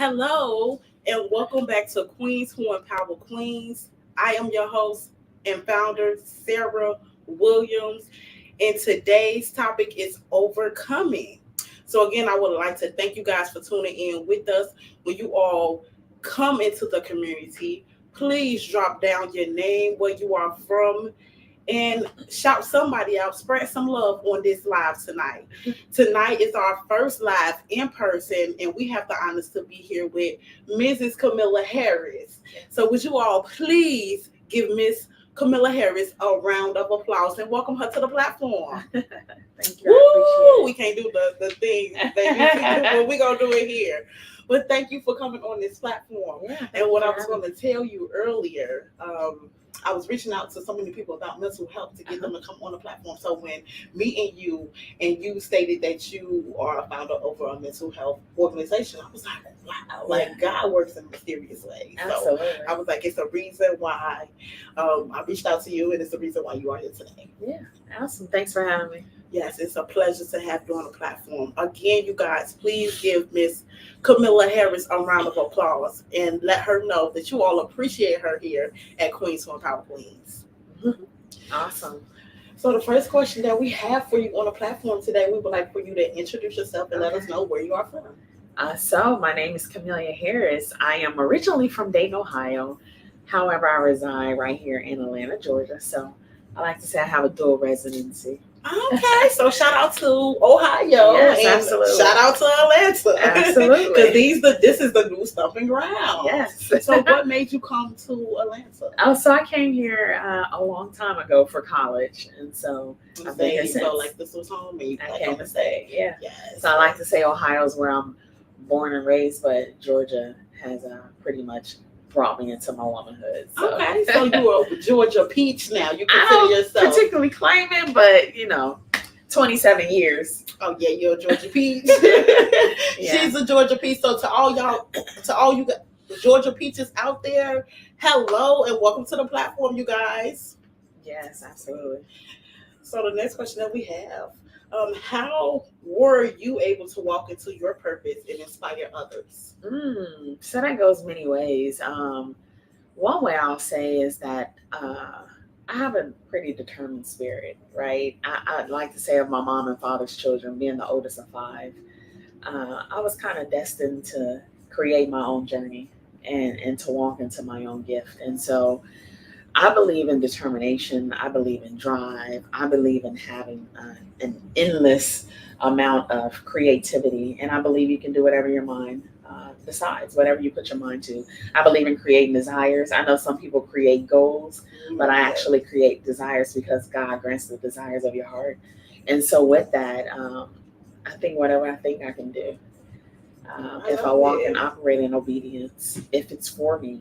Hello, and welcome back to Queens Who Empower Queens. I am your host and founder, Sarah Williams, and today's topic is overcoming. So, again, I would like to thank you guys for tuning in with us. When you all come into the community, please drop down your name, where you are from, and shout somebody out, spread some love on this live tonight. Tonight is our first live in person, and we have the honors to be here with Mrs. Camilla Harris. So, would you all please give Miss Camilla Harris a round of applause and welcome her to the platform? Thank you. Woo! I We can't do the thing that you do, but we're gonna do it here. But thank you for coming on this platform. appreciate it. And what I was going to tell you earlier, I was reaching out to so many people about mental health to get them to come on the platform. So when meeting you and you stated that you are a founder over a mental health organization, I was like, wow, like God works in mysterious ways. So Absolutely. I was like, it's a reason why I reached out to you, and it's the reason why you are here today. Yeah, awesome. Thanks for having me. Yes, it's a pleasure to have you on the platform. Again, you guys, please give Miss Camilla Harris a round of applause and let her know that you all appreciate her here at Queens One Power Queens. Awesome. So the first question that we have for you on the platform today, we would like for you to introduce yourself and let us know where you are from. So my name is Camelia Harris. I am originally from Dayton, Ohio. However, I reside right here in Atlanta, Georgia. So I like to say I have a dual residency. Okay, so shout out to Ohio, Yes, and absolutely. shout out to Atlanta, Absolutely. because this is the new stomping ground. Yes. So what made you come to Atlanta? So I came here a long time ago for college, and so I've been here You since. felt like this was home. And you I like, came I'm to gonna stay. Yeah. Yes. So I like to say Ohio's where I'm born and raised, but Georgia has pretty much brought me into my womanhood. So. Okay, so you're a Georgia peach now. You I consider don't yourself. particularly claim it, but 27 years. Oh yeah, you're a Georgia peach. Yeah. She's a Georgia peach. So to all you Georgia peaches out there, hello and welcome to the platform, you guys. Yes, absolutely. So the next question that we have, how were you able to walk into your purpose and inspire others? So that goes many ways. One way I'll say is that I have a pretty determined spirit, right? I'd like to say of my mom and father's children, being the oldest of five, I was kind of destined to create my own journey and to walk into my own gift. And so I believe in determination. I believe in drive. I believe in having an endless amount of creativity. And I believe you can do whatever your mind decides, whatever you put your mind to. I believe in creating desires. I know some people create goals, but I actually create desires because God grants the desires of your heart. And so with that, I think whatever I think I can do. If I walk and operate in obedience, if it's for me,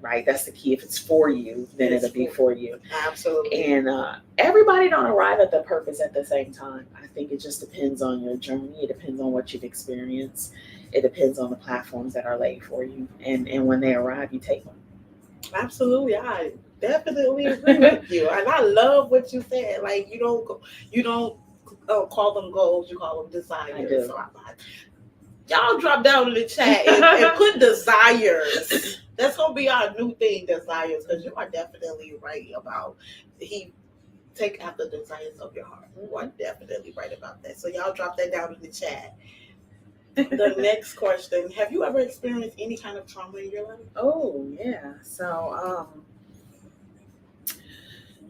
right? That's the key. If it's for you, then it'll be for you. Absolutely. And everybody don't arrive at the purpose at the same time. I think it just depends on your journey. It depends on what you've experienced. It depends on the platforms that are laid for you. And when they arrive, you take them. Absolutely, I definitely agree with you, and I love what you said. Like you don't call them goals, you call them desires. I do. So y'all drop down in the chat and put desires. That's gonna be our new thing, desires, because you are definitely right about he take after the desires of your heart. You are definitely right about that. So y'all drop that down in the chat. The next question: have you ever experienced any kind of trauma in your life? Oh yeah. So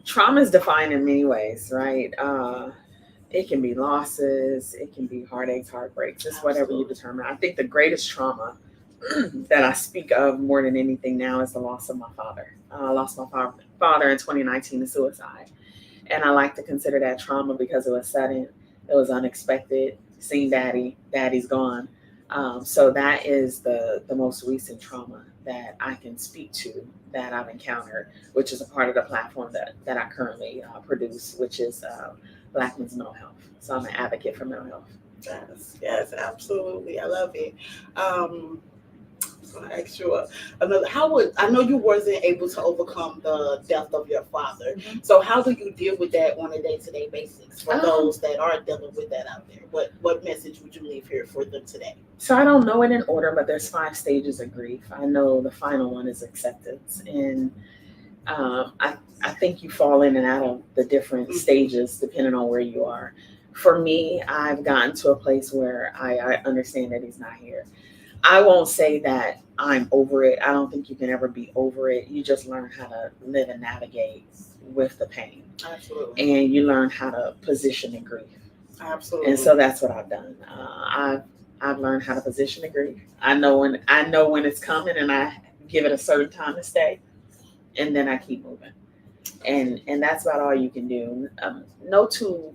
trauma is defined in many ways, right? It can be losses, it can be heartaches, heartbreaks, just whatever you determine. I think the greatest trauma that I speak of more than anything now is the loss of my father. I lost my father in 2019 to suicide. And I like to consider that trauma because it was sudden, it was unexpected. Seeing daddy's gone. So that is the most recent trauma that I can speak to that I've encountered, which is a part of the platform that I currently produce, which is Black Men's Mental Health. So I'm an advocate for mental health. Yes, absolutely. I love it. I'm gonna ask you another. How would I know you wasn't able to overcome the death of your father? Mhm. So how do you deal with that on a day-to-day basis for Um, those that are dealing with that out there? What message would you leave here for them today? So I don't know it in order, but there's 5 stages of grief. I know the final one is acceptance, and I think you fall in and out of the different stages depending on where you are. For me, I've gotten to a place where I understand that he's not here. I won't say that I'm over it. I don't think you can ever be over it. You just learn how to live and navigate with the pain, Absolutely, and you learn how to position the grief. absolutely. And so that's what I've done. I've learned how to position the grief. I know when it's coming, and I give it a certain time to stay, and then I keep moving. And that's about all you can do. No two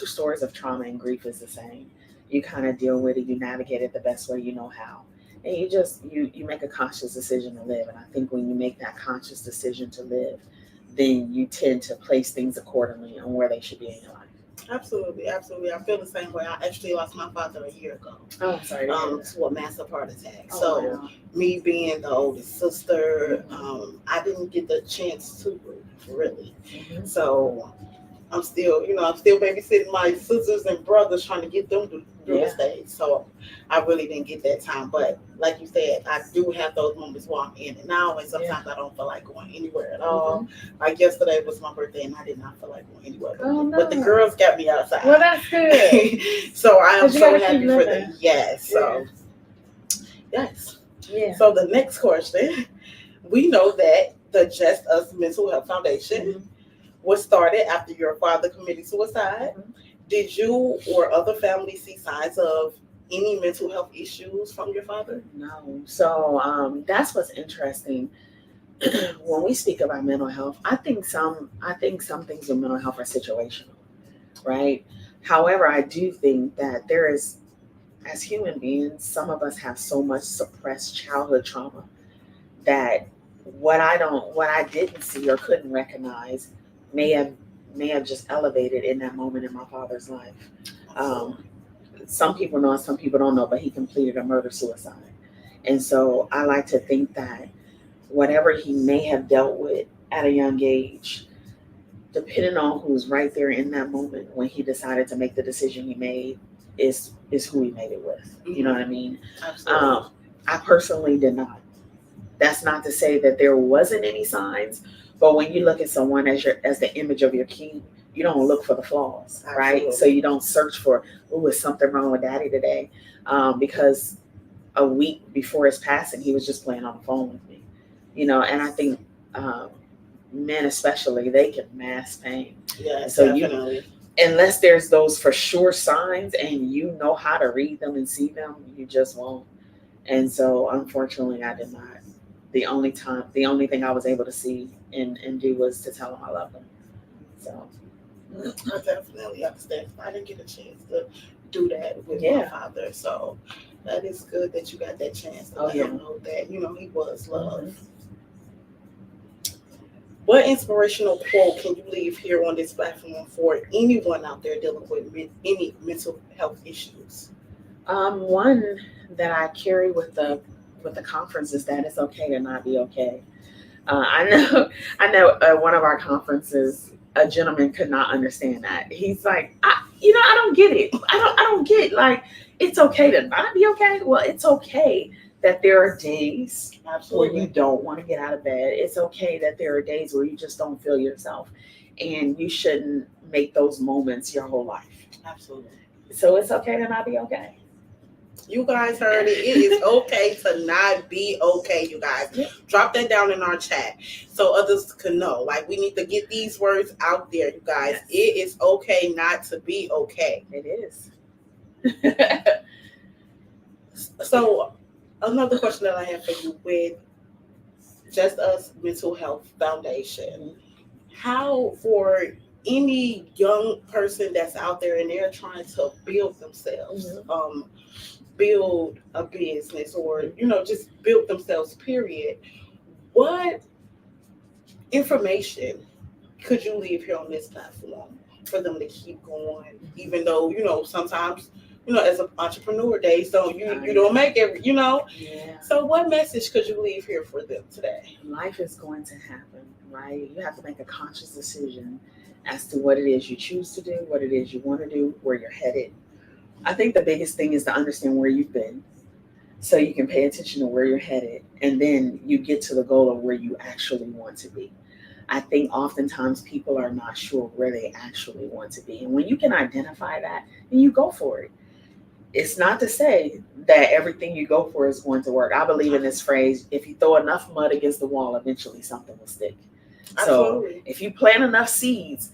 stories of trauma and grief is the same. You kind of deal with it. You navigate it the best way you know how, and you make a conscious decision to live. And I think when you make that conscious decision to live, then you tend to place things accordingly on where they should be in your life. Absolutely, absolutely. I feel the same way. I actually lost my father a year ago. Oh, I'm sorry. To a massive heart attack. Oh, So wow. me being the oldest sister, Mhm. I didn't get the chance to grieve really. Mhm. So I'm still babysitting my sisters and brothers, trying to get them through the Yeah. stage. So I really didn't get that time. But like you said, I do have those moments where I'm in and out, and sometimes I don't feel like going anywhere at all. Mhm. Like yesterday was my birthday, and I did not feel like going anywhere. Oh, But the no. girls got me outside. Well, that's good. So I am 'Cause you so gotta keep happy for living. them. Yes. So yes. Yeah. So the next question, we know that the Just Us Mental Health Foundation Mhm. was started after your father committed suicide. Mhm. Did you or other families see signs of any mental health issues from your father? No. So that's what's interesting. When we speak about mental health, I think some things with mental health are situational, right? However, I do think that there is, as human beings, some of us have so much suppressed childhood trauma that what I didn't see or couldn't recognize may have may have just elevated in that moment in my father's life. Um, some people know and some people don't know, but he completed a murder suicide. And so I like to think that whatever he may have dealt with at a young age, depending on who's right there in that moment when he decided to make the decision he made, is who he made it with. You know what I mean? Absolutely. I personally did not. That's not to say that there wasn't any signs, but when you look at someone as the image of your king, you don't look for the flaws, right? Absolutely. So you don't search for, oh, is something wrong with daddy today? Because a week before his passing, he was just playing on the phone with me, and I think um, men especially, they can mask pain. Yeah, So definitely. unless there's those for sure signs and you know how to read them and see them, you just won't. And so unfortunately I did not. The only thing I was able to see and do was to tell him I love him. So I definitely understand. I didn't get a chance to do that with my yeah. father. So that is good that you got that chance to Oh let yeah. him know that, he was loved. Mhm. What inspirational quote can you leave here on this platform for anyone out there dealing with any mental health issues? One that I carry with the conference is that it's okay to not be okay. I know. One of our conferences, a gentleman could not understand that. He's like, I don't get it. I don't get, like, it's okay to not be okay. Well, it's okay that there are days where you Absolutely. don't want to get out of bed. It's okay that there are days where you just don't feel yourself, and you shouldn't make those moments your whole life. Absolutely. So it's okay to not be okay. You guys heard it. It is okay to not be okay, you guys. Yep. Drop that down in our chat so others can know. Like, we need to get these words out there, you guys. Yes. It is okay not to be okay. It is. So, another question that I have for you with Just Us Mental Health Foundation, how for any young person that's out there and they're trying to build themselves, build a business, or just build themselves, period, what information could you leave here on this platform for them to keep going, even though sometimes as an entrepreneur, days you don't make every, Yeah. So what message could you leave here for them today? Life is going to happen, right? You have to make a conscious decision as to what it is you choose to do, what it is you want to do, where you're headed. I think the biggest thing is to understand where you've been so you can pay attention to where you're headed, and then you get to the goal of where you actually want to be. I think oftentimes people are not sure where they actually want to be. And when you can identify that, then you go for it. It's not to say that everything you go for is going to work. I believe in this phrase, if you throw enough mud against the wall, eventually something will stick. Absolutely. So if you plant enough seeds,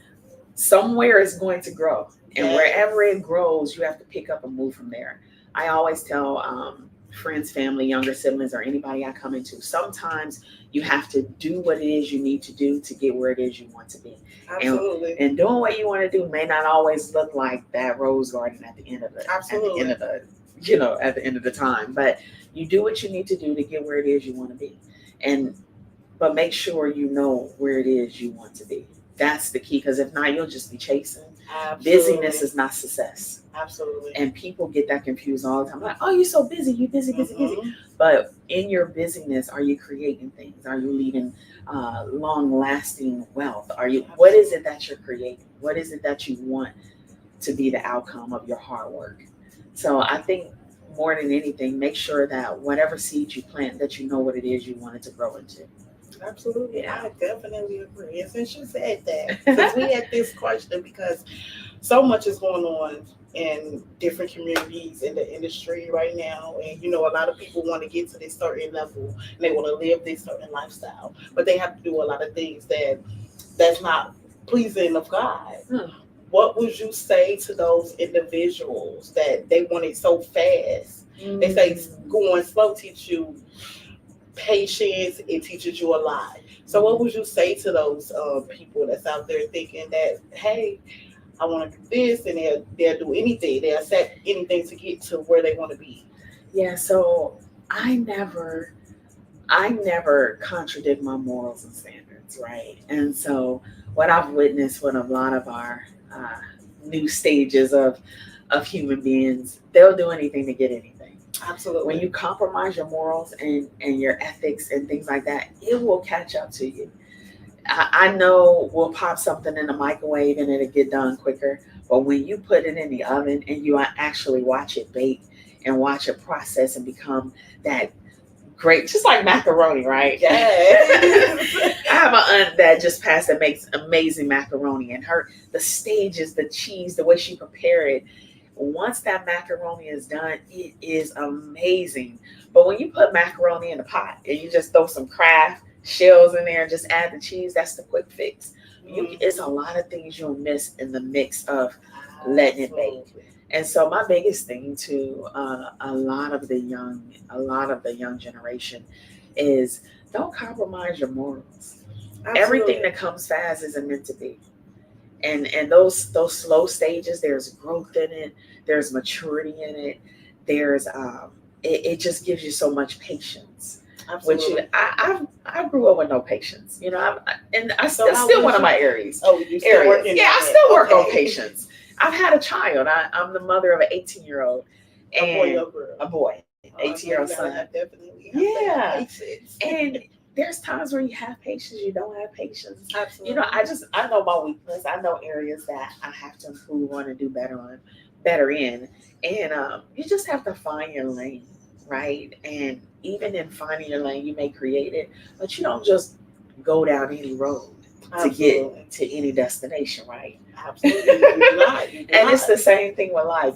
somewhere it's going to grow. And wherever it grows, you have to pick up and move from there. I always tell friends, family, younger siblings, or anybody I come into, sometimes you have to do what it is you need to do to get where it is you want to be. Absolutely. And doing what you want to do may not always look like that rose garden at the end of the Absolutely. at the end of the time. But you do what you need to do to get where it is you want to be. But make sure you know where it is you want to be. That's the key, because if not, you'll just be chasing. Absolutely. Busyness is not success. Absolutely. And people get that confused all the time. Like, oh, you're so busy. You busy. But in your busyness, are you creating things? Are you leaving long-lasting wealth? What is it that you're creating? What is it that you want to be the outcome of your hard work? So I think more than anything, make sure that whatever seed you plant, that you know what it is you want it to grow into. Absolutely. Yeah. I definitely agree. And since you said that, since we had this question, because so much is going on in different communities in the industry right now. And, a lot of people want to get to this certain level and they want to live this certain lifestyle, but they have to do a lot of things that's not pleasing of God. What would you say to those individuals that they want it so fast? They say going slow teach you patience, it teaches you a lot. So what would you say to those people that's out there thinking that, hey, I want to do this, and they'll do anything, they'll accept anything to get to where they want to be? Yeah, so I never contradict my morals and standards, right? And so what I've witnessed with a lot of our new stages of human beings, they'll do anything to get anything. Absolutely. When you compromise your morals and your ethics and things like that, it will catch up to you. I know we'll pop something in the microwave and it'll get done quicker, but when you put it in the oven and you actually watch it bake and watch it process and become that great, just like macaroni, right? Yeah. I have an aunt that just passed that makes amazing macaroni, and the stages, the cheese, the way she prepared it. Once that macaroni is done, it is amazing. But when you put macaroni in a pot and you just throw some Kraft shells in there and just add the cheese, that's the quick fix. It's a lot of things you'll miss in the mix of letting it bake. And so my biggest thing to a lot of the young generation is don't compromise your morals. Absolutely. Everything that comes fast isn't meant to be. And those slow stages, there's growth in it, there's maturity in it, there's it just gives you so much patience. Absolutely. Which I grew up with no patience, that's still one of my areas. Oh, you still working? Yeah, I still work on patience. I've had a child. I'm the mother of an 18-year-old and a boy, 18-year-old son. Definitely. Yeah, and there's times where you have patience, you don't have patience. Absolutely. I know my weakness. I know areas that I have to improve on and do better in. And you just have to find your lane, right? And even in finding your lane, you may create it, but you don't just go down any road to get to any destination, right? Absolutely. You not. And it's the same thing with life.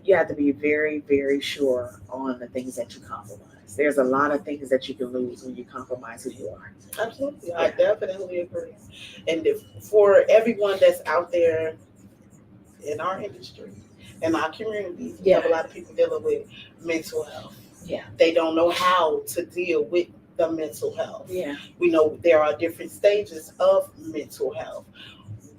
You have to be very, very sure on the things that you compromise. There's a lot of things that you can lose when you compromise who you are. Absolutely. Yeah. I definitely agree. And for everyone that's out there in our industry, in our communities, we have a lot of people dealing with mental health. Yeah. They don't know how to deal with the mental health. Yeah. We know there are different stages of mental health.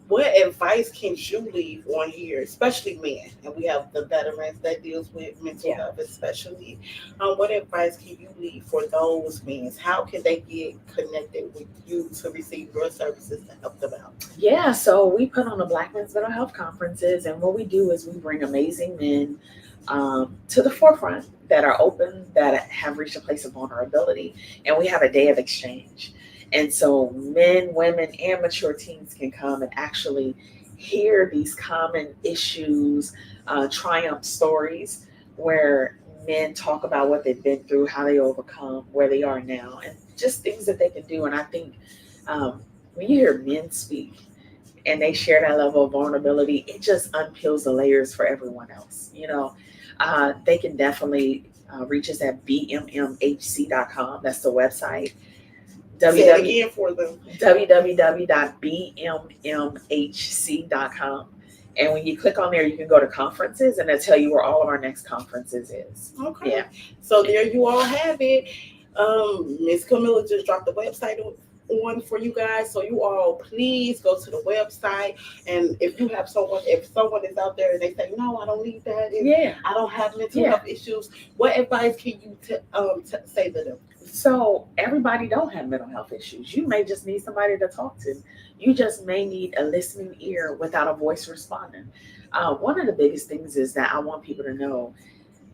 what advice can you leave on here, especially men? And we have the veterans that deals with mental Yeah. health, especially. What advice can you leave for those men? How can they get connected with you to receive your services to help them out? Yeah, so we put on the Black Men's Mental Health Conferences, and what we do is we bring amazing men to the forefront that are open, that have reached a place of vulnerability, and we have a day of exchange. And so men, women, and mature teens can come and actually hear these common issues, triumph stories where men talk about what they've been through, how they overcome, where they are now, and just things that they can do. And I think when you hear men speak and they share that level of vulnerability, it just unpeels the layers for everyone else. They can definitely reach us at bmmhc.com. That's the website. Say it again for them. www.bmmhc.com. And when you click on there, you can go to conferences, and they'll tell you where all of our next conferences is. Okay. Yeah. So there you all have it. Miss Camilla just dropped the website on for you guys. So you all please go to the website. And if someone is out there and they say, no, I don't need that. I don't have mental health issues. What advice can you say to them? So everybody don't have mental health issues. You may just need somebody to talk to. You just may need a listening ear without a voice responding. One of the biggest things is that I want people to know,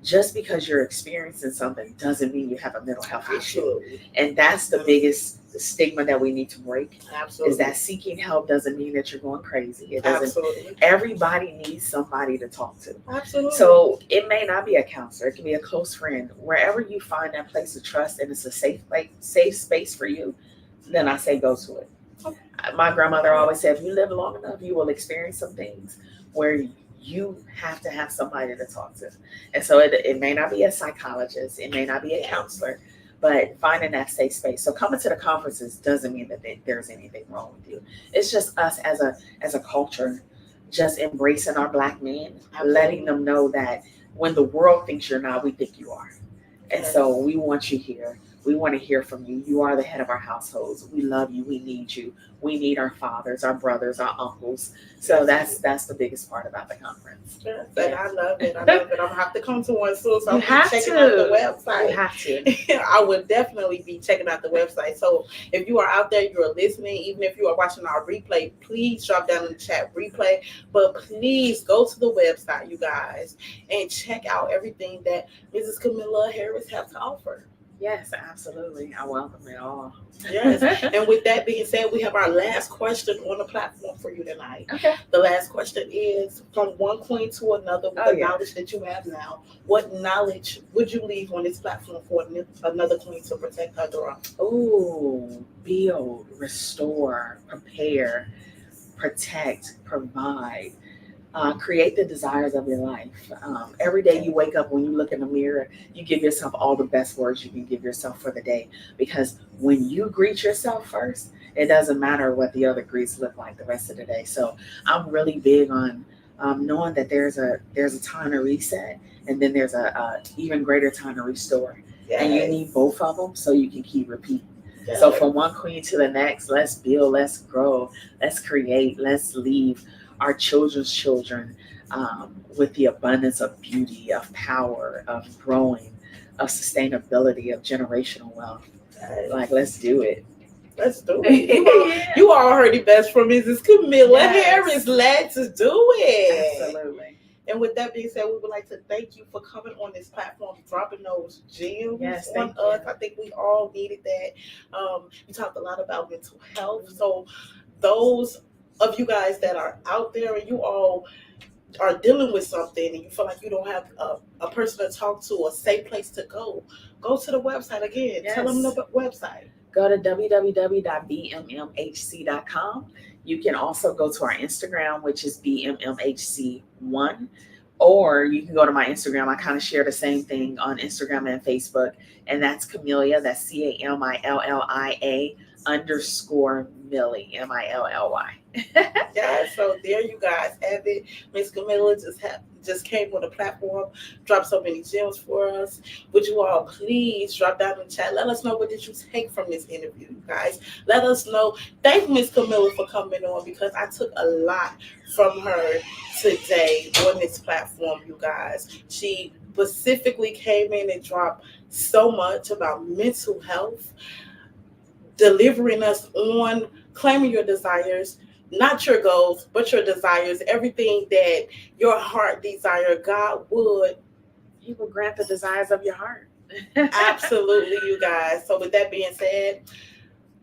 just because you're experiencing something doesn't mean you have a mental health issue. And that's the biggest stigma that we need to break. Absolutely. Is that seeking help doesn't mean that you're going crazy. It doesn't. Absolutely. Everybody needs somebody to talk to. Absolutely. So it may not be a counselor. It can be a close friend. Wherever you find that place of trust and it's a safe space for you, then I say go to it. Okay. My grandmother always said, if you live long enough, you will experience some things where you have to have somebody to talk to. And so it may not be a psychologist, it may not be a counselor, but finding that safe space. So coming to the conferences doesn't mean that there's anything wrong with you. It's just us as a culture just embracing our Black men, letting them know that when the world thinks you're not, we think you are. And so we want you here. We want to hear from you. You are the head of our households. We love you. We need you. We need our fathers, our brothers, our uncles. So that's the biggest part about the conference. Yes, and I love it. I'm gonna have to come to one soon. So I'll be checking out the website. You have to. I would definitely be checking out the website. So if you are out there, you are listening, even if you are watching our replay, please drop down in the chat replay. But please go to the website, you guys, and check out everything that Mrs. Camilla Harris has to offer. Yes, absolutely. I welcome it all. Yes. And with that being said, we have our last question on the platform for you tonight. Okay. The last question is, from one queen to another, with the knowledge that you have now, what knowledge would you leave on this platform for another queen to protect her own? Oh, build, restore, prepare, protect, provide. Create the desires of your life. Every day you wake up, when you look in the mirror, you give yourself all the best words you can give yourself for the day. Because when you greet yourself first, it doesn't matter what the other greets look like the rest of the day. So I'm really big on knowing that there's a time to reset, and then there's a even greater time to restore. Yes. And you need both of them so you can keep repeating. Yes. So from one queen to the next, let's build, let's grow, let's create, let's leave our children's children with the abundance of beauty, of power, of growing, of sustainability, of generational wealth. Like, let's do it. Let's do it. You all heard it best from Mrs. Camilla Harris. Let's do it. Absolutely. And with that being said, we would like to thank you for coming on this platform, dropping those gems on us. I think we all needed that. You talked a lot about mental health. So those of you guys that are out there and you all are dealing with something and you feel like you don't have a person to talk to, a safe place to go to the website again. Yes. Tell them the website. Go to www.bmmhc.com. You can also go to our Instagram, which is bmmhc1, or you can go to my Instagram. I kind of share the same thing on Instagram and Facebook, and that's Camellia, that's CAMILLIA _Millie, Millie. Yeah, so there you guys have it. Miss Camilla just came on the platform, dropped so many gems for us. Would you all please drop down in the chat? Let us know what did you take from this interview, you guys. Let us know. Thank Miss Camilla for coming on because I took a lot from her today on this platform, you guys. She specifically came in and dropped so much about mental health, delivering us on claiming your desires, not your goals, but your desires, everything that your heart desire, God would. He will grant the desires of your heart. Absolutely, you guys. So with that being said,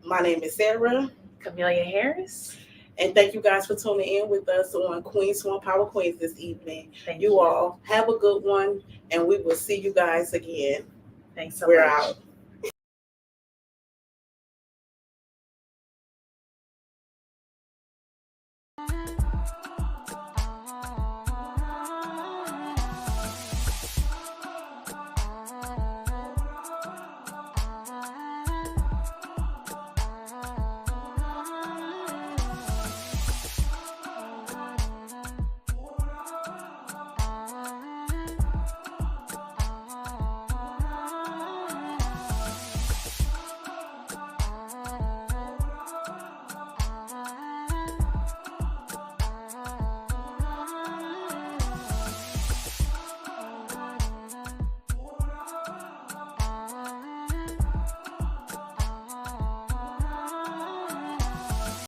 my name is Sarah. Camellia Harris. And thank you guys for tuning in with us on Queens Swan Power Queens this evening. Thank you all have a good one, and we will see you guys again. Thanks so We're much. out.